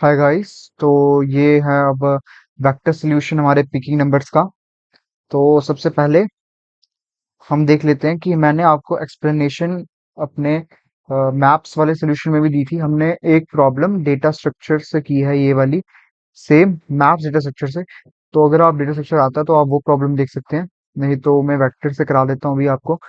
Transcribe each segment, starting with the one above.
Hi guys. तो ये है अब वेक्टर सॉल्यूशन हमारे पिकिंग नंबर्स का। तो सबसे पहले हम देख लेते हैं कि मैंने आपको एक्सप्लेनेशन अपने मैप्स वाले सॉल्यूशन में भी दी थी। हमने एक प्रॉब्लम डेटा स्ट्रक्चर से की है, ये वाली सेम मैप्स डेटा स्ट्रक्चर से। तो अगर आप डेटा स्ट्रक्चर आता है तो आप वो प्रॉब्लम देख सकते हैं, नहीं तो मैं वेक्टर से करा देता हूँ अभी आपको।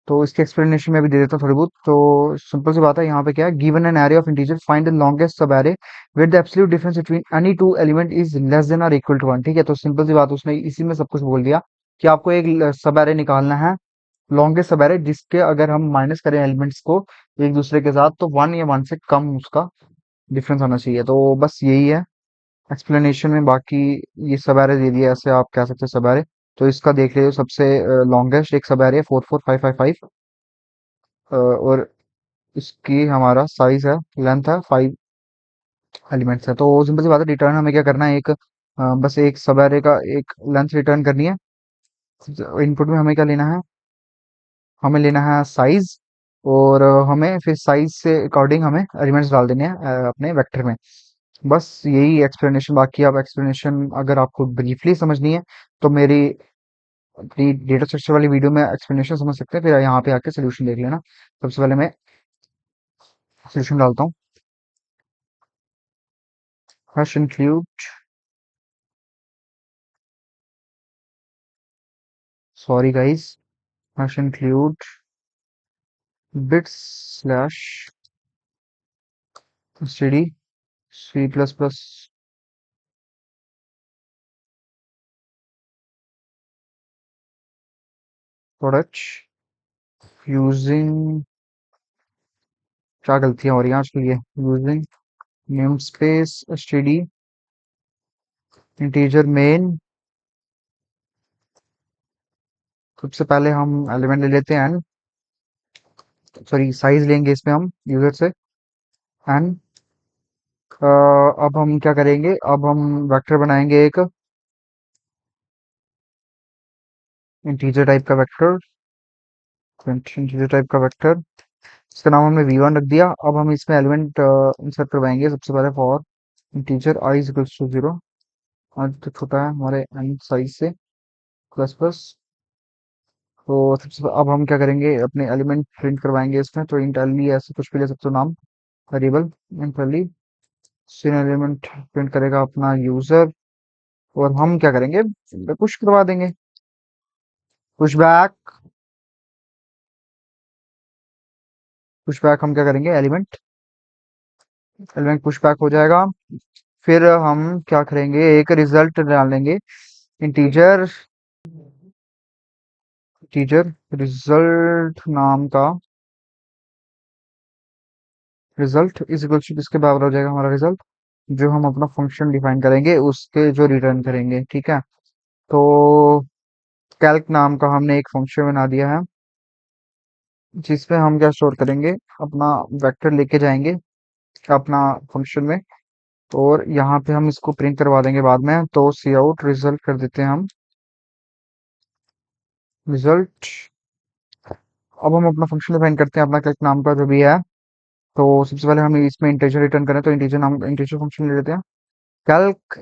तो इसकी एक्सप्लेनेशन मैं भी दे देता हूँ थोड़ी बहुत। तो सिंपल सी बात है, यहाँ पे क्या है, given an array of integer find the longest sub array with the absolute difference between any two element is less than और इक्वल टू वन। ठीक है, तो सिंपल सी बात, उसने इसी में सब कुछ बोल दिया कि आपको एक सब एरे निकालना है, लॉन्गेस्ट सब एरे जिसके अगर हम माइनस करें एलिमेंट्स को एक दूसरे के साथ तो वन या वन से कम उसका डिफरेंस होना चाहिए। तो बस यही है एक्सप्लेनेशन में। बाकी ये सब एरे दे दिया, ऐसे आप कह सकते हैं सब एरे। तो इसका देख लीजिए, सबसे लॉन्गेस्ट एक सब एरे है 44555, और इसकी हमारा साइज है, लेंथ है 5 एलिमेंट्स है। तो सिंपल सी बात है, रिटर्न हमें क्या करना है, एक बस एक सब एरे का एक लेंथ रिटर्न करनी है। इनपुट में हमें क्या लेना है, हमें लेना है साइज, और हमें फिर साइज से अकॉर्डिंग हमें एलिमेंट्स डाल देने हैं अपने वेक्टर में। बस यही एक्सप्लेनेशन। बाकी आप एक्सप्लेनेशन अगर आपको ब्रीफली समझनी है तो मेरी अपनी डेटा स्ट्रक्चर वाली वीडियो में एक्सप्लेनेशन समझ सकते हैं, फिर यहाँ पे आके सोल्यूशन देख लेना। सबसे पहले मैं सोल्यूशन डालता हूँ। Hash include, sorry guys, hash include bits slash std c plus plus product using, क्या गलतियां हो रही हैं आजकल, ये using name space std integer main. सबसे पहले हम एलिमेंट ले लेते हैं n, सॉरी साइज लेंगे इसमें हम यूजर से n। अब हम क्या करेंगे, अब हम वेक्टर बनाएंगे एक इंटीजर टाइप का वेक्टर, इंटीजर टाइप का वेक्टर। इसका नाम हमने v1 रख दिया। अब हम इसमें एलिमेंट इंसर्ट करवाएंगे। सबसे पहले for integer i is equals to 0, आज तो छोटा है हमारे n साइज से, प्लस प्लस। तो अब हम क्या करेंगे, अपने एलिमेंट प्रिंट करवाएंगे इसमें। तो इंट एली ऐसे कुछ भी ले सकते हो नाम, वेरिएबल इंट एली। सिन एलिमेंट प्रिंट करेगा अपना यूजर, और हम क्या करेंगे, पुश करवा देंगे, पुश बैक। पुश बैक हम क्या करेंगे, एलिमेंट एलिमेंट पुश बैक हो जाएगा। फिर हम क्या करेंगे, एक रिजल्ट डालेंगे, इंटीजर इंटीजर रिजल्ट नाम का। रिजल्ट इज इक्वल टू किसके बराबर हो जाएगा हमारा रिजल्ट, जो हम अपना फंक्शन डिफाइन करेंगे उसके जो रिटर्न करेंगे। ठीक है, तो कैल्क नाम का हमने एक फंक्शन बना दिया है, जिसमें हम क्या स्टोर करेंगे, अपना वेक्टर लेके जाएंगे अपना फंक्शन में, और यहाँ पे हम इसको प्रिंट करवा देंगे बाद में। तो सी आउट रिजल्ट कर देते हैं हम, रिजल्ट। अब हम अपना फंक्शन डिफाइन करते हैं अपना कैल्क नाम का जो भी है। तो सबसे पहले हम इसमें इंटीजर रिटर्न करें, तो इंटीजर नाम इंटीजर फंक्शन ले लेते हैं, कैल्क।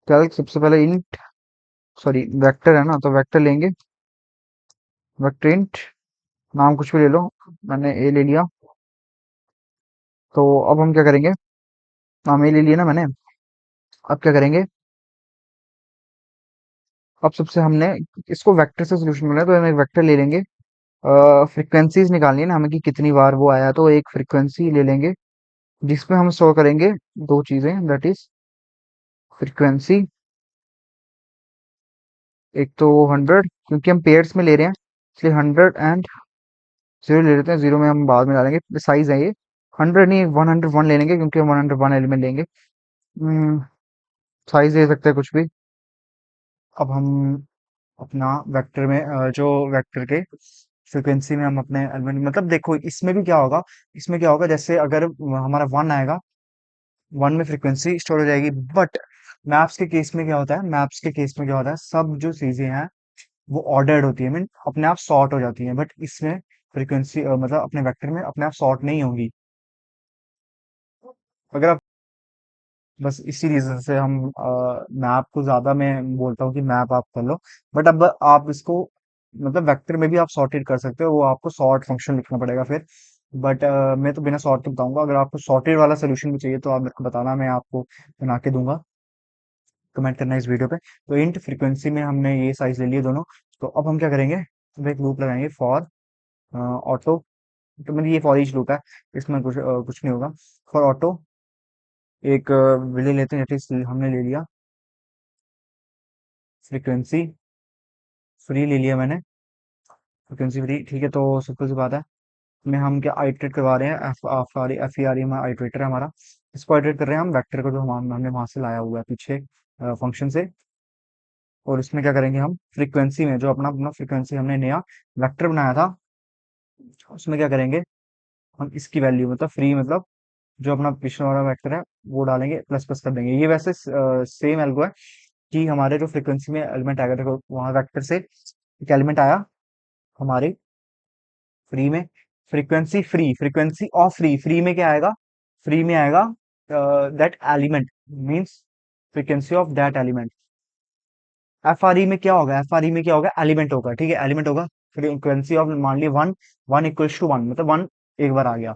कैल्क सबसे पहले इंट, सॉरी वेक्टर है ना, तो वेक्टर लेंगे, वेक्टर इंट, नाम कुछ भी ले लो, मैंने ए ले लिया। तो अब हम क्या करेंगे, नाम ए ले लिया ना मैंने। अब क्या करेंगे, अब सबसे हमने इसको वेक्टर से सोल्यूशन मिला है, तो हम एक वेक्टर ले लेंगे। फ्रीक्वेंसीज निकालनी है ना हमें कि कितनी बार वो आया, तो एक फ्रीक्वेंसी ले लेंगे जिसमें हम स्टोर करेंगे दो चीजें, दैट इज फ्रीक्वेंसी। एक तो 100, क्योंकि हम पेयर्स में ले रहे हैं इसलिए 100 एंड 0 ले लेते हैं, 0 में हम बाद में डालेंगे। साइज है ये 100 नहीं, 101 ले लेंगे क्योंकि हम 101 एलिमेंट लेंगे। साइज दे सकते हैं कुछ भी। अब हम अपना वेक्टर में जो वेक्टर के फ्रीक्वेंसी में हम अपने एलिमेंट, मतलब देखो इसमें भी क्या होगा, इसमें क्या होगा, जैसे अगर हमारा 1 आएगा, 1 में फ्रीक्वेंसी स्टोर हो जाएगी। बट मैप्स के केस में क्या होता है, मैप्स के केस में क्या होता है, सब जो चीजें हैं वो ऑर्डर्ड होती है, मीन अपने आप सॉर्ट हो जाती है। बट इसमें फ्रीक्वेंसी मतलब अपने वेक्टर में अपने आप सॉर्ट नहीं होगी। अगर आप बस इसी रीजन से हम मैप को ज्यादा मैं बोलता हूँ कि मैप आप कर लो। बट अब आप इसको मतलब वेक्टर में भी आप सॉर्टेड कर सकते हो, वो आपको सॉर्ट फंक्शन लिखना पड़ेगा फिर। बट मैं तो बिना सॉर्ट के बताऊंगा। अगर आपको सॉर्टेड वाला सोल्यूशन भी चाहिए तो आप मेरे को बताना, मैं आपको बना के दूंगा। कमेंट करना इस वीडियो पे। तो इंट फ्रीक्वेंसी में हमने ये साइज ले लिए दोनों। तो अब हम क्या करेंगे, अब एक लूप लगाएंगे फॉर ऑटो। तो मतलब ये फॉर ईच लूप है, इसमें कुछ नहीं होगा। फॉर ऑटो एक ले लेते हैं, जैसे हमने ले लिया फ्रीक्वेंसी फ्री, ले लिया मैंने फ्रीक्वेंसी फ्री। ठीक है, तो सिंपल सी बात है, में हम क्या आइटरेट करवा रहे हैं, एफ ई आर ई में आइटरेटर है हमारा। इसको आइटरेट कर रहे हैं हम वेक्टर को, जो हमने वहां से लाया हुआ है पीछे फंक्शन से। और इसमें क्या करेंगे हम, फ्रीक्वेंसी में जो अपना अपना फ्रीक्वेंसी हमने नया वेक्टर बनाया था, उसमें क्या करेंगे, हम इसकी वैल्यू मतलब फ्री मतलब जो अपना पिछला वाला वेक्टर है वो डालेंगे, प्लस प्लस कर देंगे। ये वैसे सेम एल्गो है कि हमारे जो फ्रीक्वेंसी में एलिमेंट आएगा, देखो वहां वेक्टर से एक एलिमेंट आया हमारे फ्री में, फ्रीक्वेंसी ऑफ फ्री, फ्री में क्या आएगा, फ्री में आएगा that element, means frequency of that element. F R E में क्या होगा, एफ आर ई में क्या होगा, एलिमेंट होगा। ठीक है, एलिमेंट होगा। फ्रीक्वेंसी ऑफ मान ली one, one equals to one, मतलब वन एक बार आ गया,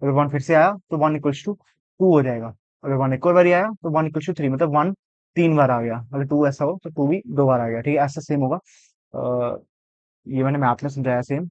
अगर वन फिर से आया तो वन इक्वल्स टू टू हो जाएगा। अगर वन एक और बार आया तो वन इक्वल्स टू थ्री, मतलब वन तीन बार आ गया। अगर टू ऐसा हो तो टू भी दो बार आ गया। ठीक है, ऐसा सेम होगा। ये मैंने मैथ में समझाया सेम।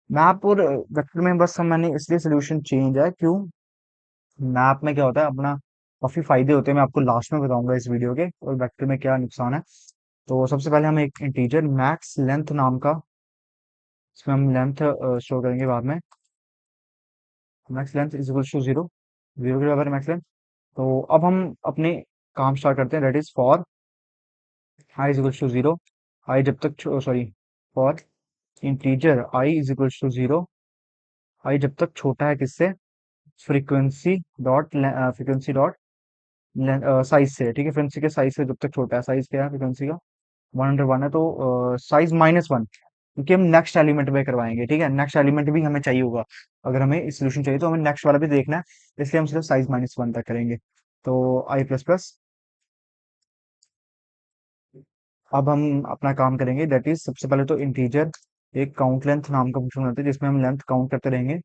मैप और वेक्टर में बस हम मैंने इसलिए सोल्यूशन चेंज है, क्यों, मैप में क्या होता है अपना काफी फायदे होते हैं, मैं आपको लास्ट में बताऊंगा इस वीडियो के, और वेक्टर में क्या नुकसान है। तो सबसे पहले हम एक इंटीजर मैक्स लेंथ नाम का, इसमें हम लेंथ स्टोर करेंगे बाद में। Max length is equal to zero, zero के बराबर मैक्स लेंथ। तो अब हम अपने काम स्टार्ट करते हैं, that is for i is equal to zero. I जब तक, sorry, for integer i is equal to zero, i जब तक छोटा है किससे, frequency dot frequency dot size से। ठीक है, फ्रीक्वेंसी के साइज से जब तक छोटा है, साइज क्या है फ्रीक्वेंसी का, 101 है, तो साइज माइनस वन, क्योंकि हम नेक्स्ट एलिमेंट में करवाएंगे। ठीक है, नेक्स्ट एलिमेंट भी हमें चाहिए होगा, अगर हमें सोल्यूशन चाहिए तो हमें नेक्स्ट वाला भी देखना है, इसलिए हम सिर्फ साइज माइनस वन तक करेंगे। तो आई प्लस प्लस, अब हम अपना काम करेंगे, दैट इज सबसे पहले तो इंटीजर एक काउंट लेंथ नाम का फंक्शन बनाते हैं, जिसमें हम लेंथ काउंट करते रहेंगे।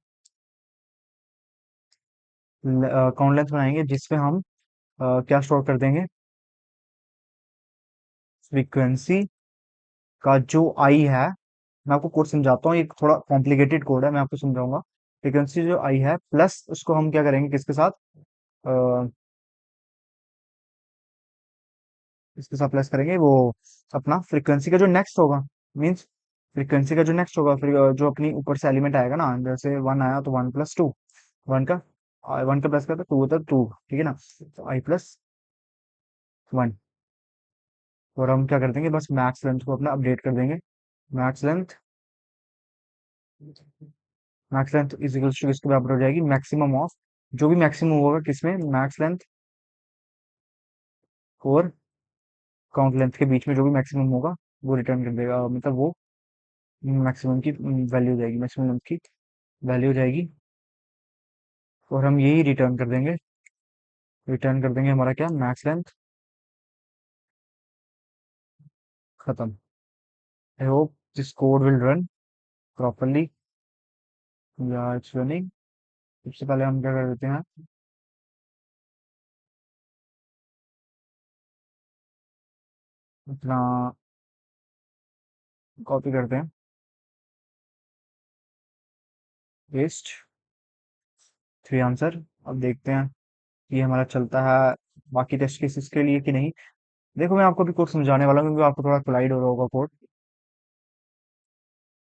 काउंट लेंथ बनाएंगे जिसमें हम क्या स्टोर कर देंगे, फ्रीक्वेंसी का जो आई है, मैं आपको कोड समझाता हूँ, ये थोड़ा कॉम्प्लिकेटेड कोड है, मैं आपको समझाऊंगा। फ्रीक्वेंसी जो आई है प्लस उसको हम क्या करेंगे किसके साथ, अ, इसके साथ प्लस करेंगे वो अपना फ्रीक्वेंसी का जो नेक्स्ट होगा, मींस फ्रीक्वेंसी का जो नेक्स्ट होगा, फिर जो अपनी ऊपर से एलिमेंट आएगा ना, जैसे वन आया तो वन प्लस टू, वन का वन का प्लस करता टू होता टू। ठीक है ना, तो आई प्लस वन। और हम क्या कर देंगे, बस मैक्स लेंथ को अपना अपडेट कर देंगे। Max length, max length is equal to किसके बराबर हो जाएगी, मैक्सिमम ऑफ, जो भी मैक्सिमम होगा किसमें, मैक्स लेंथ और काउंट लेंथ के बीच में जो भी मैक्सिमम होगा वो रिटर्न कर देगा, मतलब वो मैक्सिमम की वैल्यू हो जाएगी, मैक्सिमम लेंथ की वैल्यू हो जाएगी। और हम यही रिटर्न कर देंगे, रिटर्न कर देंगे हमारा क्या, मैक्स लेंथ खत्म। I hope this code will run properly, या इट्स रनिंग। सबसे पहले हम क्या कर देते हैं, अपना कॉपी करते हैं, पेस्ट थ्री आंसर। अब देखते हैं ये हमारा चलता है बाकी टेस्ट केसेस के लिए कि नहीं। देखो मैं आपको भी कोड समझाने वाला हूँ, क्योंकि आपको थोड़ा कोलाइड हो रहा होगा कोड,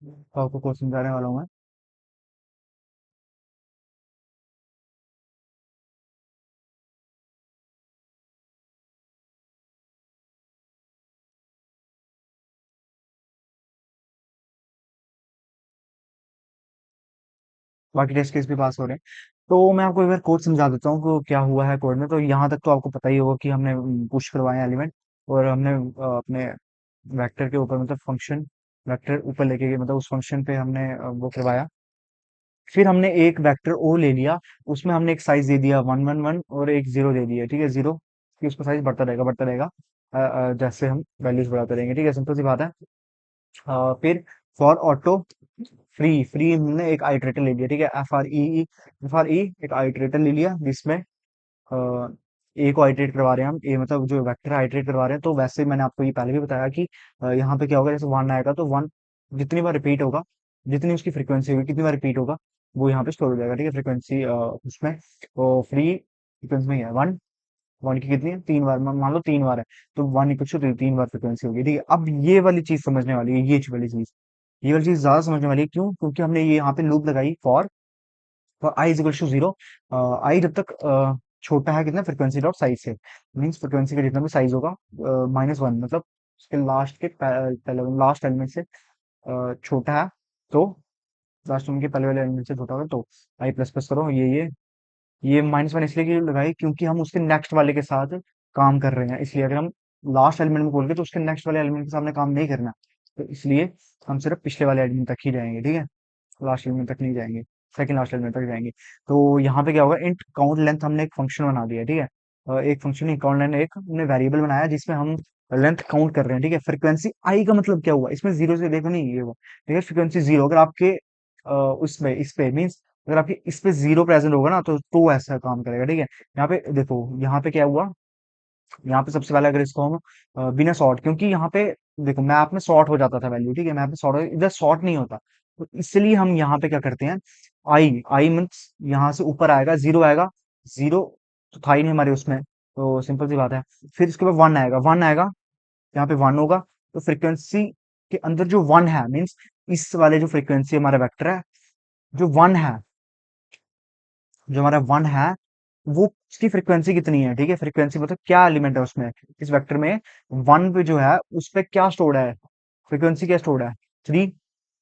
तो आपको कोड समझाने वाला हूँ मैं। बाकी टेस्ट केस भी पास हो रहे हैं। तो मैं आपको एक बार कोड समझा देता हूँ कि क्या हुआ है कोड में। तो यहाँ तक तो आपको पता ही होगा कि हमने पुश करवाए एलिमेंट, और हमने अपने वेक्टर के ऊपर मतलब फंक्शन, वेक्टर ऊपर लेके गए, मतलब उस फंक्शन पे हमने वो करवाया, फिर हमने एक वेक्टर ओ ले लिया, उसमें हमने एक साइज दे दिया 1 1 1 और एक जीरो दे दिया, ठीक है, जीरो कि उसका साइज बढ़ता रहेगा जैसे हम वैल्यूज बढ़ाते रहेंगे, ठीक है, सिंपल सी बात है। फिर फॉर ऑटो फ्री, फ्री हमने एक आइटरेटर ले लिया, ठीक है, एफ आर ई एक आइटरेटर ले लिया जिसमें ए को आइटरेट करवा रहे हैं हम, ए मतलब जो वेक्टर आइटरेट करवा रहे हैं। तो वैसे मैंने आपको ये पहले भी बताया कि यहाँ पे क्या होगा, जैसे वन आएगा तो वन जितनी बार रिपीट होगा, जितनी उसकी फ्रीक्वेंसी होगी, कितनी बार रिपीट होगा, वो यहाँ पे स्टोर हो जाएगा, ठीक है, फ्रीक्वेंसी उसमें। तो फ्री फ्रीक्वेंसी में है वन, वन की कितनी है, 3 बार, मान लो 3 बार है, तो वन इक्वल टू 3 बार फ्रीक्वेंसी होगी, ठीक है। अब ये वाली चीज समझने वाली है, ये वाली चीज ज्यादा समझने वाली है, क्यों? क्योंकि हमने ये यहाँ पे लूप लगाई for i is equal to zero. I जब तक छोटा है कितना, फ्रिक्वेंसी डॉट साइज से, मीन्स फ्रिक्वेंसी का जितना भी साइज होगा -1, मतलब उसके लास्ट के पहले लास्ट एलिमेंट से छोटा है, तो लास्ट एलिमेंट के पहले वाले एलिमेंट से छोटा होगा, तो आई प्लस प्लस करो, ये -1 इसलिए क्यों लगाई, क्योंकि हम उसके नेक्स्ट वाले के साथ काम कर रहे हैं, इसलिए अगर हम लास्ट एलिमेंट में खोल के तो उसके नेक्स्ट वाले एलिमेंट के सामने काम नहीं करना, तो इसलिए हम सिर्फ पिछले वाले एलिमेंट तक ही जाएंगे, ठीक है, लास्ट एलिमेंट तक नहीं जाएंगे, सेकंड लास्ट एलिमेंट तक जाएंगे। तो यहाँ पे क्या होगा, इंट काउंट लेंथ हमने एक फंक्शन बना दिया, ठीक है, एक फंक्शन इंट काउंट लेंथ एक हमने वेरिएबल बनाया जिसमें हम लेंथ काउंट कर रहे हैं, ठीक है। फ्रीक्वेंसी आई का मतलब क्या हुआ, इसमें जीरो से देखो नहीं, ये हुआ, ठीक है, फ्रीक्वेंसी जीरो, अगर आपके उसमें इस पे मीन्स अगर आपके इस पे जीरो प्रेजेंट होगा ना, तो ऐसा काम करेगा, ठीक है। यहाँ पे देखो, यहाँ पे क्या हुआ, यहाँ पे सबसे पहले अगर इसको हम बिना सॉर्ट, क्योंकि यहाँ पे देखो मैप में सॉर्ट हो जाता था वैल्यू, ठीक है, मैप में सॉर्ट, इधर सॉर्ट नहीं होता, तो इसलिए हम यहाँ पे क्या करते हैं, आई आई मीन्स यहाँ से ऊपर आएगा, जीरो आएगा, जीरो तो था ही नहीं हमारे उसमें, तो सिंपल सी बात है। फिर इसके बाद वन आएगा, यहाँ पे वन होगा, तो फ्रीक्वेंसी के अंदर जो वन है मीन्स इस वाले जो फ्रीक्वेंसी हमारा वेक्टर है, जो वन है, जो हमारा वन है, वो उसकी फ्रीक्वेंसी कितनी है, ठीक है, फ्रीक्वेंसी मतलब क्या एलिमेंट है उसमें, इस वेक्टर में वन पे जो है उस पे क्या स्टोर्ड है, फ्रीक्वेंसी क्या स्टोर्ड है, थ्री,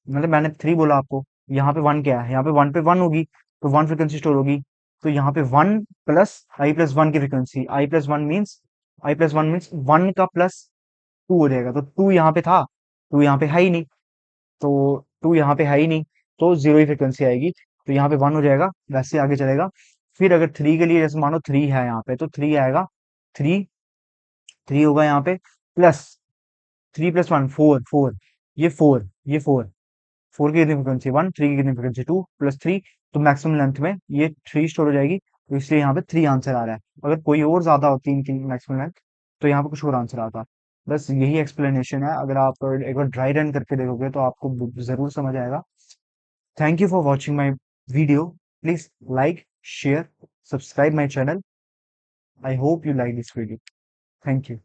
मतलब मैंने थ्री बोला आपको, यहाँ पे वन क्या है, यहाँ पे वन होगी, तो वन फ्रीक्वेंसी स्टोर होगी, तो यहाँ पे वन प्लस आई प्लस वन की फ्रीक्वेंसी, आई प्लस वन मीन्स वन का प्लस टू हो जाएगा, तो टू यहाँ पे था, टू यहाँ पे है ही नहीं, तो टू यहाँ पे है ही नहीं, तो जीरो ही फ्रीक्वेंसी आएगी, तो यहाँ पे वन हो जाएगा, वैसे आगे चलेगा। फिर अगर थ्री के लिए, जैसे मानो थ्री है यहाँ पे, तो थ्री आएगा, थ्री थ्री होगा यहाँ पे, plus three plus one four, four four की कितनी फ्रिक्वेंसी वन, थ्री की कितनी फ्रिक्वेंसी टू, प्लस थ्री, तो मैक्सिमम लेंथ में ये थ्री स्टोर हो जाएगी, तो इसलिए यहाँ पे थ्री आंसर आ रहा है। अगर कोई और ज्यादा होती इनकी मैक्सिमम लेंथ, तो यहाँ पे कुछ और आंसर आता। बस यही एक्सप्लेनेशन है, अगर आप एक बार ड्राई रन करके देखोगे तो आपको जरूर समझ आएगा। Thank you for watching my video, please like, share, subscribe my channel. I hope you like this video. Thank you.